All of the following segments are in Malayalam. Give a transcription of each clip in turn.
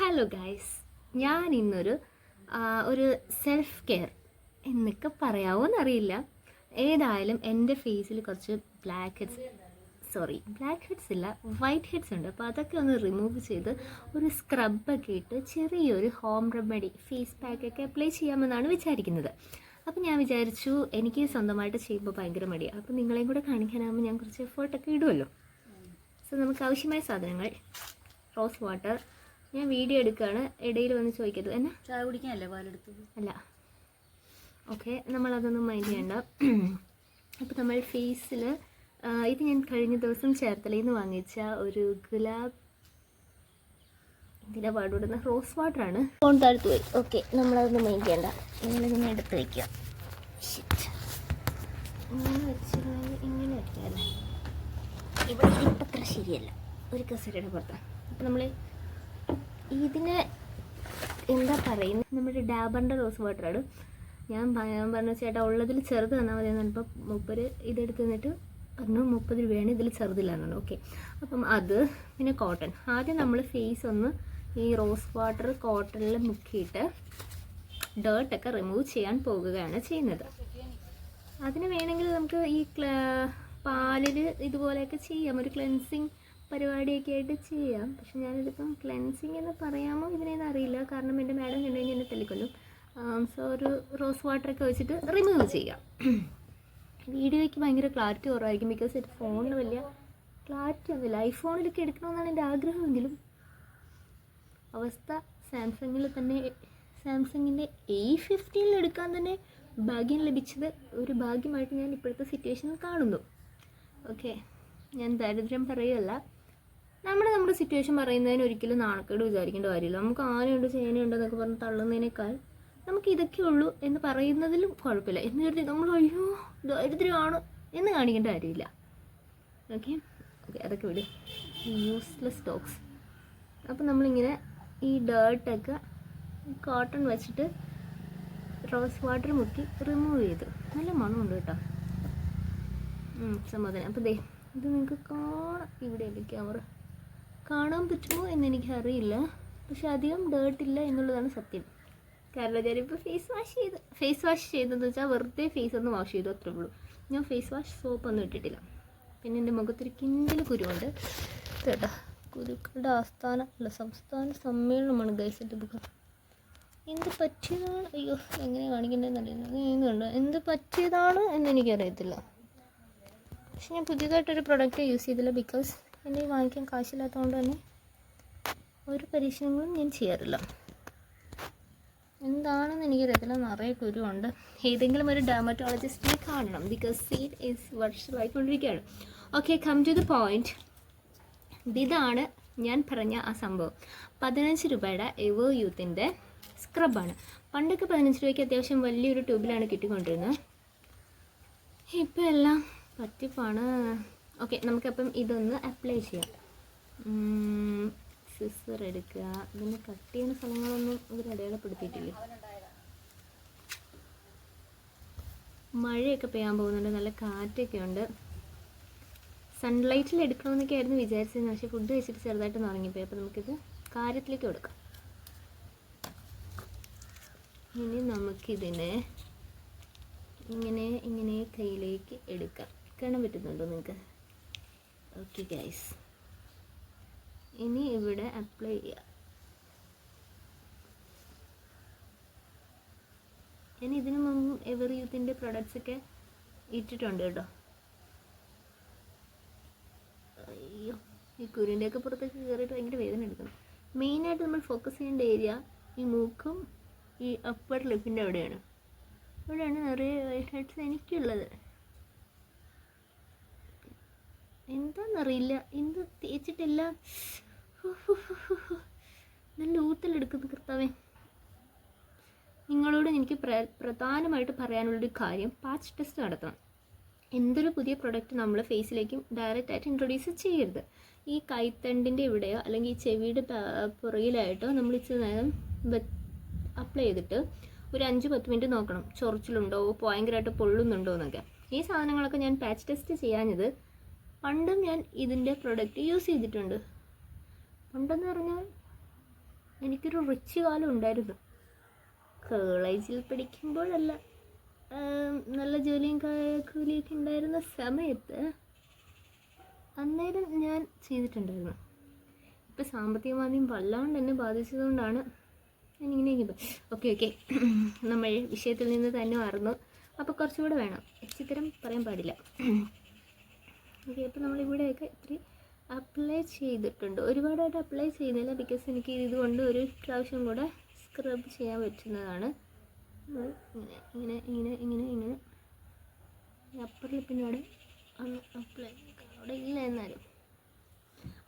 ഹലോ ഗൈസ്, ഞാൻ ഇന്നൊരു ഒരു സെൽഫ് കെയർ എന്നൊക്കെ പറയാമോ എന്നറിയില്ല. ഏതായാലും എൻ്റെ ഫേസിൽ കുറച്ച് ബ്ലാക്ക് ഹെഡ്സ് ഇല്ല, വൈറ്റ് ഹെഡ്സ് ഉണ്ട്. അപ്പോൾ അതൊക്കെ ഒന്ന് റിമൂവ് ചെയ്ത് ഒരു സ്ക്രബൊക്കെ ഇട്ട് ചെറിയൊരു ഹോം റെമഡി ഫേസ് പാക്കൊക്കെ അപ്ലൈ ചെയ്യാമെന്നാണ് വിചാരിക്കുന്നത്. അപ്പോൾ ഞാൻ വിചാരിച്ചു എനിക്ക് സ്വന്തമായിട്ട് ചെയ്യുമ്പോൾ ഭയങ്കര മടിയാണ്. അപ്പോൾ നിങ്ങളെയും കൂടെ കാണിക്കാനാകുമ്പോൾ ഞാൻ കുറച്ച് എഫേർട്ടൊക്കെ ഇടുമല്ലോ. സോ നമുക്ക് ആവശ്യമായ സാധനങ്ങൾ: റോസ് വാട്ടർ. ഞാൻ വീഡിയോ എടുക്കുകയാണ്, ഇടയിൽ വന്ന് ചോദിക്കരുത്. എന്നാ ചായ കുടിക്കാനല്ലേ പാലെടുത്തത്? അല്ല, ഓക്കെ, നമ്മളതൊന്നും മൈൻഡ് ചെയ്യണ്ട. അപ്പോൾ നമ്മൾ ഫേസിൽ ഇത് ഞാൻ കഴിഞ്ഞ ദിവസം ചേർത്തലയിൽ നിന്ന് വാങ്ങിച്ച ഒരു ഇതിൻ്റെ പാടുവിടുന്ന റോസ് വാട്ടറാണ്. ഫോൺ താഴ്ത്തു പോയി. ഓക്കെ, നമ്മളതൊന്നും മൈൻഡ് ചെയ്യണ്ട. നിങ്ങളിങ്ങനെ എടുത്ത് വയ്ക്കുക. ഇങ്ങനെ വെച്ചിരുന്നെങ്കിൽ ഇങ്ങനെ വയ്ക്കാമല്ലേ? ഇവിടെ അത്ര ശരിയല്ല, ഒരു കസേരയുടെ പുറത്താണ്. അപ്പോൾ നമ്മൾ ഇതിന് എന്താ പറയുന്നത്, നമ്മുടെ ഡാബറിൻ്റെ റോസ് വാട്ടറാണ്. ഞാൻ പറഞ്ഞു ചേട്ടാ ഉള്ളതിൽ ചെറുത് തന്നാൽ മതി എന്ന് പറഞ്ഞപ്പോൾ മുപ്പര് ഇതെടുത്ത് നിന്നിട്ട് പറഞ്ഞു 30 രൂപയാണ്, ഇതിൽ ചെറുതില്ല എന്നാണ്. ഓക്കെ, അപ്പം അത് പിന്നെ കോട്ടൺ. ആദ്യം നമ്മൾ ഫേസ് ഒന്ന് ഈ റോസ് വാട്ടർ കോട്ടണിൽ മുക്കിയിട്ട് ഡേർട്ടൊക്കെ റിമൂവ് ചെയ്യാൻ പോകുകയാണ് ചെയ്യുന്നത്. അതിന് വേണമെങ്കിൽ നമുക്ക് ഈ പാലിൽ ഇതുപോലെയൊക്കെ ചെയ്യാം, ഒരു ക്ലെൻസിങ് പരിപാടിയൊക്കെ ആയിട്ട് ചെയ്യാം. പക്ഷെ ഞാനിതിപ്പം ക്ലെൻസിങ് എന്ന് പറയാമോ ഇതിനെന്ന് അറിയില്ല, കാരണം എൻ്റെ മാഡം കണ്ടുകഴിഞ്ഞാൽ എന്നെ തല്ലിക്കൊല്ലും. സോ ഒരു റോസ് വാട്ടറൊക്കെ വെച്ചിട്ട് റിമൂവ് ചെയ്യാം. വീഡിയോയ്ക്ക് ഭയങ്കര ക്ലാരിറ്റി കുറവായിരിക്കും, ബിക്കോസ് ഇത് ഫോണിന് വലിയ ക്ലാരിറ്റി ഒന്നുമില്ല. ഐഫോണിലൊക്കെ എടുക്കണമെന്നാണ് എൻ്റെ ആഗ്രഹമെങ്കിലും അവസ്ഥ സാംസങ്ങിൻ്റെ A15 എടുക്കാൻ തന്നെ ഭാഗ്യം ലഭിച്ചത് ഒരു ഭാഗ്യമായിട്ട് ഞാൻ ഇപ്പോഴത്തെ സിറ്റുവേഷനിൽ കാണുന്നു. ഓക്കെ, ഞാൻ ദാരിദ്ര്യം പറയുകയല്ല, നമ്മുടെ സിറ്റുവേഷൻ പറയുന്നതിന് ഒരിക്കലും നാണക്കേട് വിചാരിക്കേണ്ട കാര്യമില്ല. നമുക്ക് ആനയുണ്ട് ചേനയുണ്ട് എന്നൊക്കെ പറഞ്ഞ് തള്ളുന്നതിനേക്കാൾ നമുക്ക് ഇതൊക്കെ ഉള്ളൂ എന്ന് പറയുന്നതിലും കുഴപ്പമില്ല. എന്ന് കരുതി നമ്മൾ അയ്യോ ദാരിദ്ര്യമാണ് എന്ന് കാണിക്കേണ്ട കാര്യമില്ല. ഓക്കെ, അതൊക്കെ വിടും, യൂസ്ലെസ് ടോക്സ്. അപ്പോൾ നമ്മളിങ്ങനെ ഈ ഡേർട്ടൊക്കെ കോട്ടൺ വെച്ചിട്ട് റോസ് വാട്ടർ മുക്കി റിമൂവ് ചെയ്തു. നല്ല മണമുണ്ട് കേട്ടോ, സമാധാനം. അപ്പോൾ ദേ ഇത് നിങ്ങൾക്ക് കാണാം, ഇവിടെയല്ലേ ക്യാമറ, കാണാൻ പറ്റുമോ എന്നെനിക്കറിയില്ല. പക്ഷെ അധികം ഡേർട്ടില്ല എന്നുള്ളതാണ് സത്യം. കാരണം ഞാനിപ്പോൾ ഫേസ് വാഷ് ചെയ്തതെന്ന് വെച്ചാൽ വെറുതെ ഫേസ് ഒന്ന് വാഷ് ചെയ്തു, അത്രേ ഉള്ളൂ. ഞാൻ ഫേസ് വാഷ് സോപ്പൊന്നും ഇട്ടിട്ടില്ല. പിന്നെ എൻ്റെ മുഖത്തൊരു കിഞ്ചിൽ കുരുവുണ്ട് കേട്ടോ. കുരുക്കളുടെ സംസ്ഥാന സമ്മേളനമാണ് ഗൈസിൻ്റെ മുഖം. എന്ത് പറ്റിയതാണ്, അയ്യോ എങ്ങനെ കാണിക്കേണ്ടതെന്നറിയുന്നത്, എന്ത് പറ്റിയതാണ് എന്നെനിക്കറിയത്തില്ല. പക്ഷെ ഞാൻ പുതിയതായിട്ടൊരു പ്രൊഡക്റ്റ് യൂസ് ചെയ്തില്ല, ബിക്കോസ് എൻ്റെ വാങ്ങിക്കാൻ കാശില്ലാത്തതുകൊണ്ട് തന്നെ ഒരു പരീക്ഷണങ്ങളും ഞാൻ ചെയ്യാറില്ല. എന്താണെന്ന് എനിക്കറിയത്തില്ല, നിറയെ കുരുവുണ്ട്. ഏതെങ്കിലും ഒരു ഡെർമറ്റോളജിസ്റ്റിനെ കാണണം, ബിക്കോസ് സീറ്റ് ഈസ് വർഷമായിക്കൊണ്ടിരിക്കുകയാണ്. Okay, come to the point. ഇതാണ് ഞാൻ പറഞ്ഞ ആ സംഭവം. 15 രൂപയുടെ എവോ യൂത്തിൻ്റെ സ്ക്രബാണ്. പണ്ടൊക്കെ 15 രൂപയ്ക്ക് അത്യാവശ്യം വലിയൊരു ട്യൂബിലാണ് കിട്ടിക്കൊണ്ടിരുന്നത്. ഇപ്പം എല്ലാം പറ്റിപ്പാണ്. ഓക്കെ, നമുക്കപ്പം ഇതൊന്ന് അപ്ലൈ ചെയ്യാം. സിസർ എടുക്കുക. ഇതിന് കട്ട് ചെയ്യുന്ന സ്ഥലങ്ങളൊന്നും ഇവർ അടയാളപ്പെടുത്തിയിട്ടില്ല. മഴയൊക്കെ പെയ്യാൻ പോകുന്നുണ്ട്, നല്ല കാറ്റൊക്കെ ഉണ്ട്. സൺലൈറ്റിൽ എടുക്കണമെന്നൊക്കെ ആയിരുന്നു വിചാരിച്ചത്, പക്ഷേ ഫുഡ് കഴിച്ചിട്ട് ചെറുതായിട്ടൊന്ന് ഉറങ്ങിപ്പോയി. അപ്പോൾ നമുക്കിത് കാര്യത്തിലേക്ക് കൊടുക്കാം. ഇനി നമുക്കിതിനെ ഇങ്ങനെ കയ്യിലേക്ക് എടുക്കാം. കാണാൻ പറ്റുന്നുണ്ടോ നിങ്ങൾക്ക്? ഓക്കെ ഗൈസ്, ഇനി ഇവിടെ അപ്ലൈ ചെയ്യാം. ഞാൻ ഇതിനു മുമ്പ് എവർ യൂത്തിൻ്റെ പ്രൊഡക്ട്സൊക്കെ ഇട്ടിട്ടുണ്ട് കേട്ടോ. അയ്യോ, ഈ കുരുവിൻ്റെയൊക്കെ പുറത്തേക്ക് കയറിയിട്ട് ഭയങ്കര വേദന എടുക്കണം. മെയിനായിട്ട് നമ്മൾ ഫോക്കസ് ചെയ്യേണ്ട ഏരിയ ഈ മൂക്കും ഈ അപ്പർ ലിപ്പിൻ്റെ അവിടെയാണ്. ഇവിടെയാണ് നിറയെ വൈറ്റ് ഹെഡ്സ് എനിക്കുള്ളത്. എന്താണെന്നറിയില്ല, എന്ത് തേച്ചിട്ടില്ല, നല്ല ഊത്തലെടുക്കുന്നു കർത്താവേ. നിങ്ങളോട് എനിക്ക് പ്രധാനമായിട്ട് പറയാനുള്ളൊരു കാര്യം, പാച്ച് ടെസ്റ്റ് നടത്തണം. എന്തൊരു പുതിയ പ്രൊഡക്റ്റ് നമ്മൾ ഫേസിലേക്കും ഡയറക്റ്റായിട്ട് ഇൻട്രൊഡ്യൂസ് ചെയ്യരുത്. ഈ കൈത്തണ്ടിൻ്റെ ഇവിടെയോ അല്ലെങ്കിൽ ഈ ചെവിയുടെ പുറകിലായിട്ടോ നമ്മൾ ഇച്ചിരി നേരം അപ്ലൈ ചെയ്തിട്ട് ഒരു 5-10 മിനിറ്റ് നോക്കണം, ചൊറിച്ചിലുണ്ടോ, ഭയങ്കരമായിട്ട് പൊള്ളുന്നുണ്ടോ എന്നൊക്കെ. ഈ സാധനങ്ങളൊക്കെ ഞാൻ പാച്ച് ടെസ്റ്റ് ചെയ്യാഞ്ഞത് പണ്ടും ഞാൻ ഇതിൻ്റെ പ്രൊഡക്റ്റ് യൂസ് ചെയ്തിട്ടുണ്ട്. പണ്ടെന്ന് പറഞ്ഞാൽ എനിക്കൊരു റിച്ച് കാലം ഉണ്ടായിരുന്നു. കോളേജിൽ പഠിക്കുമ്പോഴല്ല, നല്ല ജോലിയും കൂലിയൊക്കെ ഉണ്ടായിരുന്ന സമയത്ത് അന്നേരം ഞാൻ ചെയ്തിട്ടുണ്ടായിരുന്നു. ഇപ്പോൾ സാമ്പത്തിക മാന്ദ്യം വല്ലാണ്ട് എന്നെ ബാധിച്ചതുകൊണ്ടാണ് ഞാനിങ്ങനെ ഓക്കെ നമ്മൾ വിഷയത്തിൽ നിന്ന് തന്നെ മാറുന്നു. അപ്പോൾ കുറച്ചുകൂടെ വേണം, ചിത്രം പറയാൻ പാടില്ല. ഓക്കെ, അപ്പോൾ നമ്മളിവിടെയൊക്കെ ഇത്തിരി അപ്ലൈ ചെയ്തിട്ടുണ്ട്. ഒരുപാടായിട്ട് അപ്ലൈ ചെയ്യുന്നില്ല, ബിക്കോസ് എനിക്ക് ഇതുകൊണ്ട് ഒരു പ്രാവശ്യം കൂടെ സ്ക്രബ് ചെയ്യാൻ പറ്റുന്നതാണ്. ഇങ്ങനെ ഇങ്ങനെ ഇങ്ങനെ ഇങ്ങനെ അപ്പർ ലിപ്പിൻ്റെ അവിടെ അപ്ലൈ അവിടെ ഇല്ല എന്നാലും.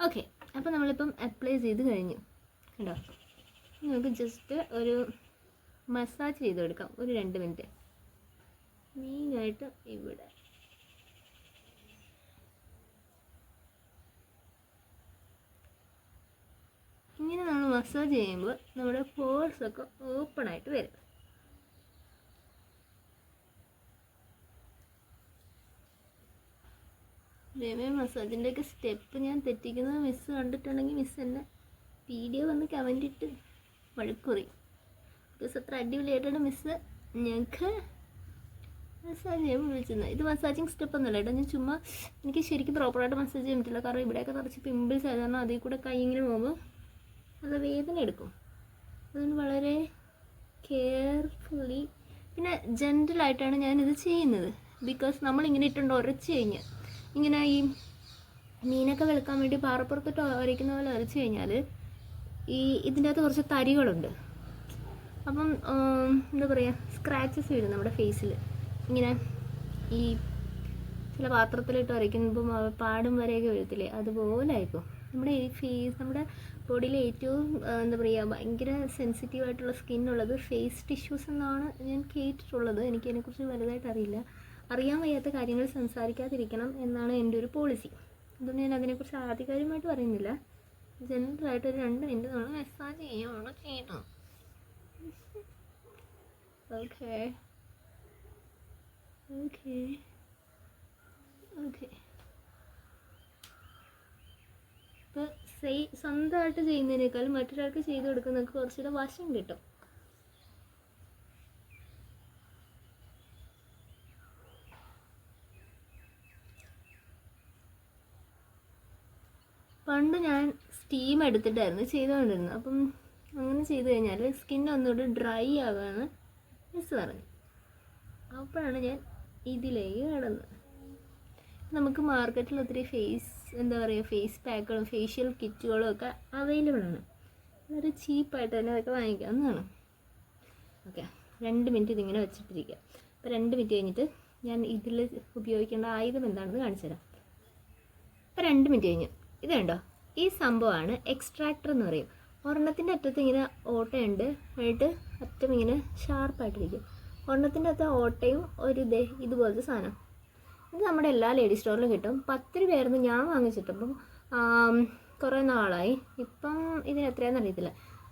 ഓക്കെ, അപ്പോൾ നമ്മളിപ്പം അപ്ലൈ ചെയ്ത് കഴിഞ്ഞു. കണ്ടോ, നമുക്ക് ജസ്റ്റ് ഒരു മസാജ് ചെയ്ത് കൊടുക്കാം ഒരു 2 മിനിറ്റ്. മെയിനായിട്ട് ഇവിടെ ഇങ്ങനെ നമ്മൾ മസാജ് ചെയ്യുമ്പോൾ നമ്മുടെ പോഴ്സൊക്കെ ഓപ്പണായിട്ട് വരും. മസാജിൻ്റെയൊക്കെ സ്റ്റെപ്പ് ഞാൻ തെറ്റിക്കുന്നത് മിസ്സ് കണ്ടിട്ടുണ്ടെങ്കിൽ മിസ്സ് എന്നെ വീഡിയോ വന്ന് കമൻ്റ് ഇട്ട് വഴക്കുറി. ബിക്കോസ് അത്ര അടിപൊളിയായിട്ടാണ് മിസ്സ് ഞങ്ങൾക്ക് മസാജ് ചെയ്യാൻ വിളിച്ചിരുന്നത്. ഇത് മസാജിങ് സ്റ്റെപ്പ് ഒന്നുമല്ല കേട്ടോ, ഞാൻ ചുമ്മാ എനിക്ക് ശരിക്കും പ്രോപ്പറായിട്ട് മസാജ് ചെയ്യാൻ പറ്റില്ല. കാരണം ഇവിടെയൊക്കെ നിറച്ച് പിമ്പിൾസ് ആയതാണ്. അതിൽ കൂടെ കൈ ഇങ്ങനെ പോകുമ്പോൾ അത് വേദന എടുക്കും. അതുകൊണ്ട് വളരെ കെയർഫുള്ളി പിന്നെ ജെൻറ്റലായിട്ടാണ് ഞാനിത് ചെയ്യുന്നത്. ബിക്കോസ് നമ്മളിങ്ങനെ ഇട്ടുകൊണ്ട് ഉരച്ച് കഴിഞ്ഞാൽ, ഇങ്ങനെ ഈ മീനൊക്കെ വെളുക്കാൻ വേണ്ടി പാറപ്പുറത്തിട്ട് ഉരയ്ക്കുന്ന പോലെ ഉരച്ച് കഴിഞ്ഞാൽ ഇതിൻ്റെ അകത്ത് കുറച്ച് തരികളുണ്ട്. അപ്പം എന്താ പറയുക, സ്ക്രാച്ചസ് വരും നമ്മുടെ ഫേസിൽ. ഇങ്ങനെ ഈ ചില പാത്രത്തിലിട്ട് ഉരയ്ക്കുമ്പം പാടും വരെയൊക്കെ വരത്തില്ലേ, അതുപോലെ ആയിപ്പോൾ നമ്മുടെ ഈ ഫേസ്, നമ്മുടെ ബോഡിയിലെ ഏറ്റവും എന്താ പറയുക ഭയങ്കര സെൻസിറ്റീവായിട്ടുള്ള സ്കിന്നുള്ളത് ഫേസ് ടിഷ്യൂസ് എന്നാണ് ഞാൻ കേട്ടിട്ടുള്ളത്. എനിക്കതിനെക്കുറിച്ച് വലുതായിട്ട് അറിയില്ല. അറിയാൻ വയ്യാത്ത കാര്യങ്ങൾ സംസാരിക്കാതിരിക്കണം എന്നാണ് എൻ്റെ ഒരു പോളിസി. അതുകൊണ്ട് ഞാൻ അതിനെക്കുറിച്ച് ആധികാരികമായിട്ട് പറയുന്നില്ല. ജനറലായിട്ട് ഒരു 2 മിനിറ്റ് നമ്മൾ മസാജ് ചെയ്യുകയാണ് ചെയ്യണം. ഓക്കെ ഓക്കെ ഓക്കെ ഇപ്പോൾ സ്വന്തമായിട്ട് ചെയ്യുന്നതിനേക്കാൾ മറ്റൊരാൾക്ക് ചെയ്ത് കൊടുക്കുന്നതൊക്കെ കുറച്ചുകൂടെ വശം കിട്ടും. പണ്ട് ഞാൻ സ്റ്റീം എടുത്തിട്ടായിരുന്നു ചെയ്തുകൊണ്ടിരുന്നത്. അപ്പം അങ്ങനെ ചെയ്ത് കഴിഞ്ഞാൽ സ്കിൻ ഒന്നുകൂടി ഡ്രൈ ആകാമെന്ന് മിസ് പറഞ്ഞു. അപ്പോഴാണ് ഞാൻ ഇതിലേക്ക് കടന്നത്. നമുക്ക് മാർക്കറ്റിൽ ഒത്തിരി എന്താ പറയുക ഫേസ് പാക്കുകളും ഫേഷ്യൽ കിറ്റുകളും ഒക്കെ അവൈലബിൾ ആണ്. വളരെ ചീപ്പായിട്ട് തന്നെ അതൊക്കെ വാങ്ങിക്കാവുന്നതാണ്. ഓക്കെ, 2 മിനിറ്റ് ഇതിങ്ങനെ വെച്ചിട്ടിരിക്കുക. അപ്പോൾ 2 മിനിറ്റ് കഴിഞ്ഞിട്ട് ഞാൻ ഇതിൽ ഉപയോഗിക്കേണ്ട ആയുധം എന്താണെന്ന് കാണിച്ചു തരാം. അപ്പോൾ 2 മിനിറ്റ് കഴിഞ്ഞു. ഇത് കണ്ടോ, ഈ സംഭവമാണ് എക്സ്ട്രാക്ടർ എന്ന് പറയും. ഒരെണ്ണത്തിൻ്റെ അറ്റത്ത് ഇങ്ങനെ ഓട്ടയുണ്ട്, എന്നിട്ട് അറ്റം ഇങ്ങനെ ഷാർപ്പായിട്ടിരിക്കും. ഒരെണ്ണത്തിൻ്റെ അകത്ത് ഓട്ടയും ഒരു ഇതുപോലത്തെ സാധനം. ഇത് നമ്മുടെ എല്ലാ ലേഡീസ് സ്റ്റോറിലും കിട്ടും. 10 രൂപയായിരുന്നു ഞാൻ വാങ്ങിച്ചിട്ടപ്പം. കുറേ നാളായി. ഇപ്പം ഇതിന് എത്രയാണെന്ന് അറിയത്തില്ല.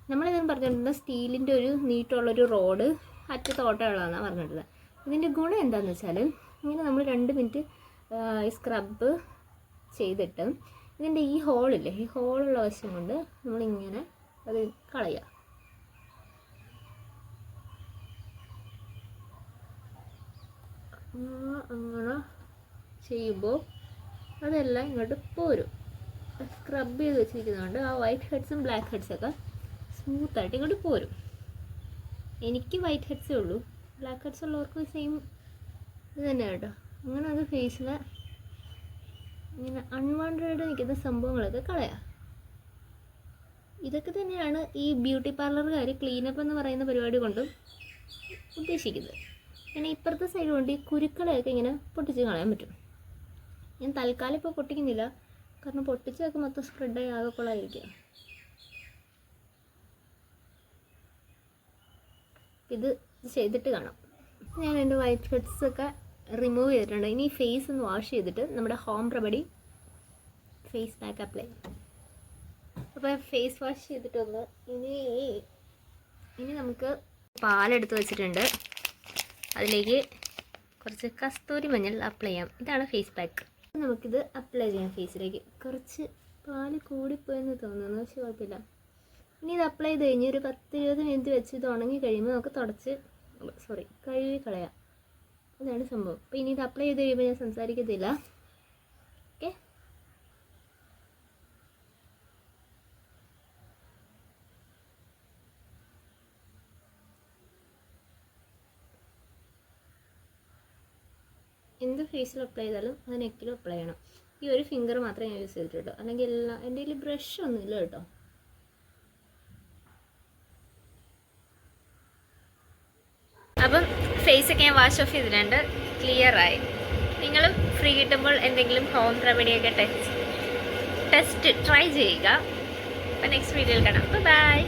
നമ്മളിതെന്ന് പറഞ്ഞിട്ടുണ്ട് സ്റ്റീലിൻ്റെ ഒരു നീട്ടമുള്ളൊരു റോഡ് അറ്റത്ത് ഓട്ടമുള്ളതാണെന്നാണ് പറഞ്ഞിട്ടുള്ളത്. ഇതിൻ്റെ ഗുണം എന്താണെന്ന് വെച്ചാൽ, ഇങ്ങനെ നമ്മൾ 2 മിനിറ്റ് സ്ക്രബ് ചെയ്തിട്ട് ഇതിൻ്റെ ഈ ഹോളില്ലേ, ഈ ഹോളുള്ള വശം കൊണ്ട് നമ്മളിങ്ങനെ അത് കളയുക. അങ്ങനെ ചെയ്യുമ്പോൾ അതെല്ലാം ഇങ്ങോട്ട് പോരും. സ്ക്രബ് ചെയ്ത് വെച്ചിരിക്കുന്നതുകൊണ്ട് ആ വൈറ്റ് ഹെഡ്സും ബ്ലാക്ക് ഹെഡ്സൊക്കെ സ്മൂത്തായിട്ട് ഇങ്ങോട്ട് പോരും. എനിക്ക് വൈറ്റ് ഹെഡ്സേ ഉള്ളൂ, ബ്ലാക്ക് ഹെഡ്സ് ഉള്ളവർക്ക് സെയിം ഇത് തന്നെയാണ് കേട്ടോ. അങ്ങനെ അത് ഫേസിൽ ഇങ്ങനെ അൺവാണ്ടഡ് നിൽക്കുന്ന സംഭവങ്ങളൊക്കെ കളയാം. ഇതൊക്കെ തന്നെയാണ് ഈ ബ്യൂട്ടി പാർലറുകാർ ക്ലീനപ്പ് എന്ന് പറയുന്ന പരിപാടി കൊണ്ടും ഉദ്ദേശിക്കുന്നത്. പിന്നെ ഇപ്പുറത്തെ സൈഡ് കൊണ്ട് ഈ കുരുക്കളെയൊക്കെ ഇങ്ങനെ പൊട്ടിച്ച് കളയാൻ പറ്റും. ഞാൻ തൽക്കാലം ഇപ്പോൾ പൊട്ടിക്കുന്നില്ല, കാരണം പൊട്ടിച്ചൊക്കെ മൊത്തം സ്പ്രെഡായി ആകെക്കൊള്ളായിരിക്കുക. ഇത് ചെയ്തിട്ട് കാണാം. ഞാൻ എൻ്റെ വൈറ്റ് ഹെഡ്സൊക്കെ റിമൂവ് ചെയ്തിട്ടുണ്ട്. ഇനി ഫേസ് ഒന്ന് വാഷ് ചെയ്തിട്ട് നമ്മുടെ home remedy face pack apply. അപ്പോൾ ഫേസ് വാഷ് ചെയ്തിട്ടൊന്ന് ഇനി നമുക്ക് പാലെടുത്ത് വെച്ചിട്ടുണ്ട്, അതിലേക്ക് കുറച്ച് കസ്തൂരി മഞ്ഞൾ അപ്ലൈ ചെയ്യാം. ഇതാണ് ഫേസ് പാക്ക്. നമുക്കിത് അപ്ലൈ ചെയ്യാം ഫേസിലേക്ക്. കുറച്ച് പാല് കൂടിപ്പോയെന്ന് തോന്നുന്നു, പക്ഷെ കുഴപ്പമില്ല. ഇനി ഇത് അപ്ലൈ ചെയ്ത് കഴിഞ്ഞ് ഒരു 10-20 മിനിറ്റ് വെച്ച് ഇത് ഉണങ്ങി കഴിയുമ്പോൾ നമുക്ക് കഴുകി കളയാം. അതാണ് സംഭവം. അപ്പോൾ ഇനി ഇത് അപ്ലൈ ചെയ്ത് കഴിയുമ്പോൾ ഞാൻ സംസാരിക്കത്തില്ല. ഓക്കെ, എന്ത് ഫേസിൽ അപ്ലൈ ചെയ്താലും അത് നെക്കിലും അപ്ലൈ ചെയ്യണം. ഈ ഒരു ഫിംഗർ മാത്രമേ ഞാൻ യൂസ് ചെയ്തിട്ട് കേട്ടോ, അല്ലെങ്കിൽ എല്ലാം എൻ്റെ കയ്യിൽ ബ്രഷ് ഒന്നുമില്ല കേട്ടോ. അപ്പം ഫേസൊക്കെ ഞാൻ വാഷ് ഓഫ് ചെയ്തിട്ടുണ്ട്, ക്ലിയറായി. നിങ്ങളും ഫ്രീ കിട്ടുമ്പോൾ എന്തെങ്കിലും ഹോം റെമഡിയൊക്കെ ട്രൈ ചെയ്യുക. അപ്പം നെക്സ്റ്റ് വീഡിയോയിൽ കാണാം. ബൈ.